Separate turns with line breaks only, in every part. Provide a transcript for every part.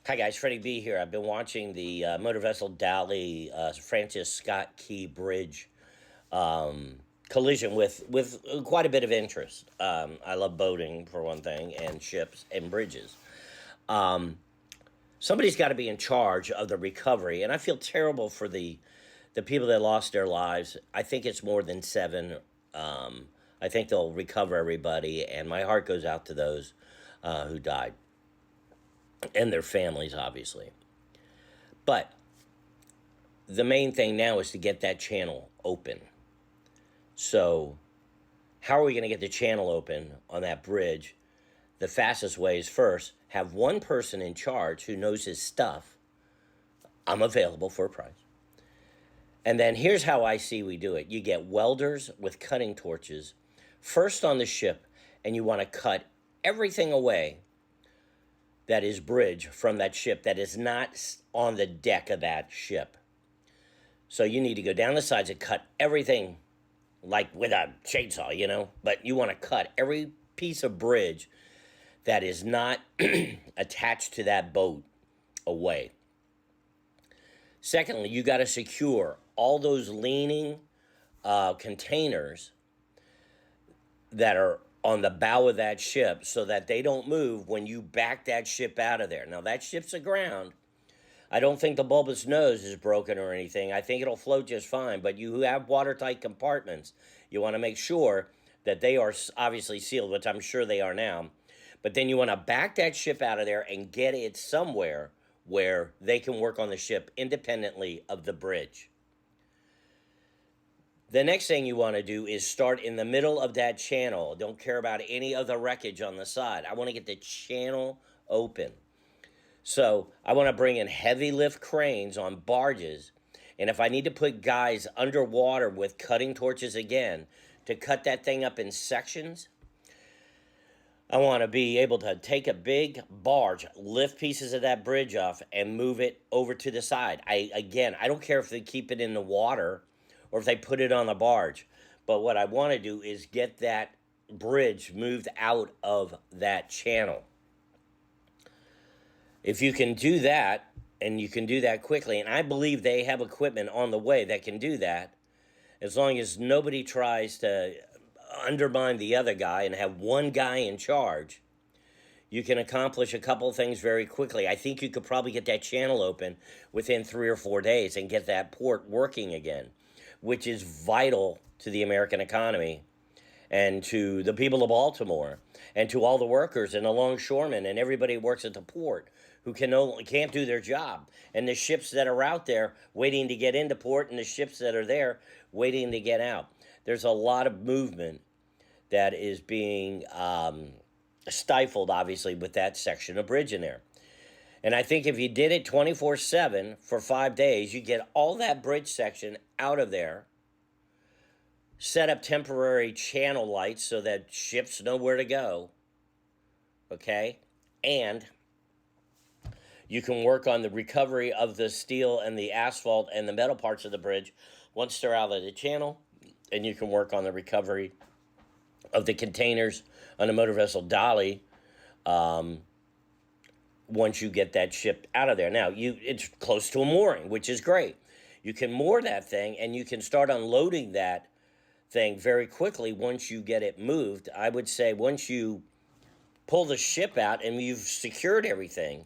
Hi guys, Freddie B here. I've been watching the motor vessel Dali Francis Scott Key Bridge collision with quite a bit of interest. I love boating for one thing, and ships and bridges. Somebody's got to be in charge of the recovery, and I feel terrible for the people that lost their lives. I think it's more than seven. I think they'll recover everybody, and my heart goes out to those who died and their families, obviously. But the main thing now is to get that channel open. So, how are we going to get the channel open on that bridge? The fastest way is first have one person in charge who knows his stuff. I'm available for a price. And then here's how I see we do it. You get welders with cutting torches first on the ship, and you want to cut everything away that is bridge from that ship that is not on the deck of that ship. So you need to go down the sides and cut everything like with a chainsaw, but you want to cut every piece of bridge that is not attached to that boat away. Secondly, you got to secure all those leaning containers that are on the bow of that ship so that they don't move when you back that ship out of there. Now, that ship's aground. I don't think the bulbous nose is broken or anything. I think it'll float just fine, but you have watertight compartments. You want to make sure that they are obviously sealed, which I'm sure they are now. But then you want to back that ship out of there and get it somewhere where they can work on the ship independently of the bridge. The next thing you want to do is start in the middle of that channel. Don't care about any of the wreckage on the side. I want to get the channel open. So I want to bring in heavy lift cranes on barges. And if I need to put guys underwater with cutting torches again to cut that thing up in sections, I want to be able to take a big barge, lift pieces of that bridge off, and move it over to the side. I don't care if they keep it in the water or if they put it on the barge. But what I want to do is get that bridge moved out of that channel. If you can do that, and you can do that quickly, and I believe they have equipment on the way that can do that, as long as nobody tries to undermine the other guy and have one guy in charge, you can accomplish a couple of things very quickly. I think you could probably get that channel open within 3 or 4 days and get that port working again, which is vital to the American economy and to the people of Baltimore and to all the workers and the longshoremen and everybody who works at the port who can't do their job, and the ships that are out there waiting to get into port and the ships that are there waiting to get out. There's a lot of movement that is being stifled, obviously, with that section of bridge in there. And I think if you did it 24/7 for 5 days, you get all that bridge section out of there, set up temporary channel lights so that ships know where to go, okay? And you can work on the recovery of the steel and the asphalt and the metal parts of the bridge once they're out of the channel, and you can work on the recovery of the containers on the motor vessel Dali once you get that ship out of there. Now, it's close to a mooring, which is great. You can moor that thing, and you can start unloading that thing very quickly once you get it moved. I would say once you pull the ship out and you've secured everything,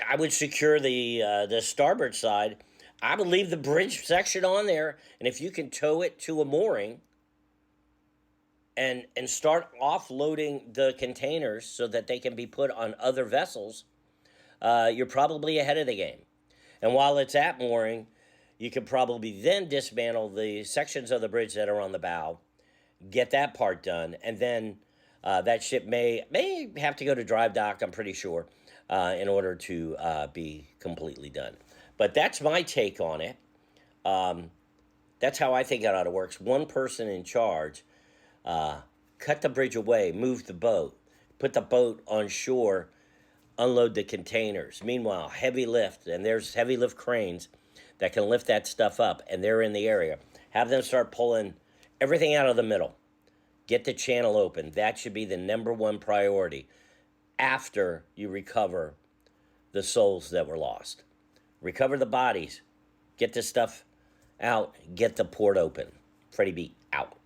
I would secure the starboard side. I would leave the bridge section on there, and if you can tow it to a mooring and start offloading the containers so that they can be put on other vessels, you're probably ahead of the game. And while it's at mooring, you can probably then dismantle the sections of the bridge that are on the bow, get that part done, and then that ship may have to go to drive dock, I'm pretty sure, in order to be completely done. But that's my take on it. That's how I think it ought to work. One person in charge, cut the bridge away, move the boat, put the boat on shore, unload the containers. Meanwhile, heavy lift, and there's heavy lift cranes that can lift that stuff up, and they're in the area. Have them start pulling everything out of the middle. Get the channel open. That should be the number one priority after you recover the souls that were lost. Recover the bodies. Get this stuff out. Get the port open. Freddie B out.